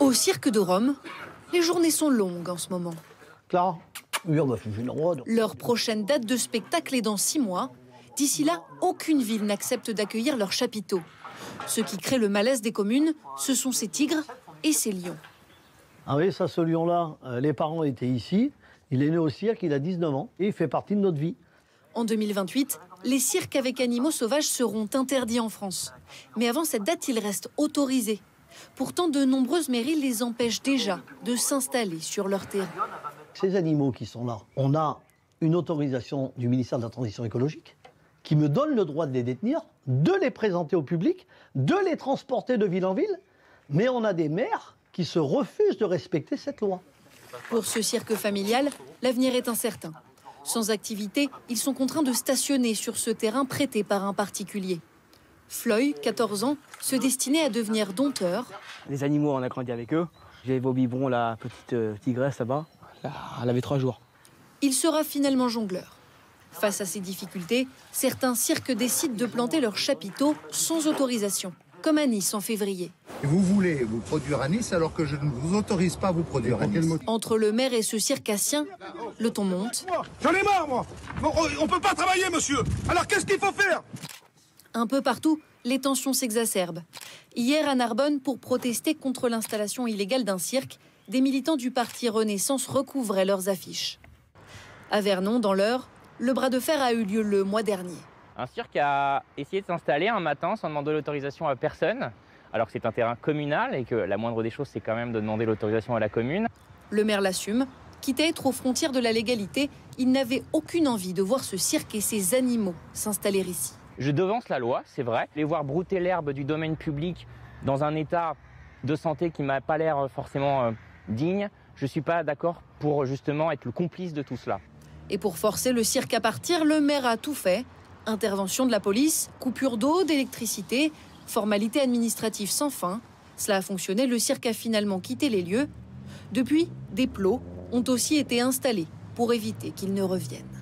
Au cirque de Rome, les journées sont longues en ce moment. Clara, Leur prochaine date de spectacle est dans 6 mois. D'ici là, aucune ville n'accepte d'accueillir leur chapiteau. Ce qui crée le malaise des communes, ce sont ces tigres et ces lions. Ah oui, ça, ce lion-là, les parents étaient ici. Il est né au cirque, il a 19 ans et il fait partie de notre vie. En 2028, les cirques avec animaux sauvages seront interdits en France. Mais avant cette date, ils restent autorisés. Pourtant, de nombreuses mairies les empêchent déjà de s'installer sur leur terrain. Ces animaux qui sont là, on a une autorisation du ministère de la Transition écologique qui me donne le droit de les détenir, de les présenter au public, de les transporter de ville en ville. Mais on a des maires qui se refusent de respecter cette loi. Pour ce cirque familial, l'avenir est incertain. Sans activité, ils sont contraints de stationner sur ce terrain prêté par un particulier. Floyd, 14 ans, se destinait à devenir dompteur. Les animaux, on a grandi avec eux. J'ai au biberon la petite tigresse là-bas. Elle avait 3 jours. Il sera finalement jongleur. Face à ces difficultés, certains cirques décident de planter leurs chapiteaux sans autorisation, comme à Nice en février. Vous voulez vous produire à Nice alors que je ne vous autorise pas à vous produire à Nice. Entre le maire et ce circassien, le ton monte. J'en ai marre, moi. On ne peut pas travailler, monsieur. Alors qu'est-ce qu'il faut faire? Un peu partout, les tensions s'exacerbent. Hier à Narbonne, pour protester contre l'installation illégale d'un cirque, des militants du parti Renaissance recouvraient leurs affiches. À Vernon, dans l'Eure, le bras de fer a eu lieu le mois dernier. Un cirque a essayé de s'installer un matin sans demander l'autorisation à personne, alors que c'est un terrain communal et que la moindre des choses, c'est quand même de demander l'autorisation à la commune. Le maire l'assume. Quitte à être aux frontières de la légalité, il n'avait aucune envie de voir ce cirque et ses animaux s'installer ici. Je devance la loi, c'est vrai. Les voir brouter l'herbe du domaine public dans un état de santé qui ne m'a pas l'air forcément digne, je ne suis pas d'accord pour justement être le complice de tout cela. Et pour forcer le cirque à partir, le maire a tout fait. Intervention de la police, coupure d'eau, d'électricité, formalités administratives sans fin. Cela a fonctionné, le cirque a finalement quitté les lieux. Depuis, des plots ont aussi été installés pour éviter qu'ils ne reviennent.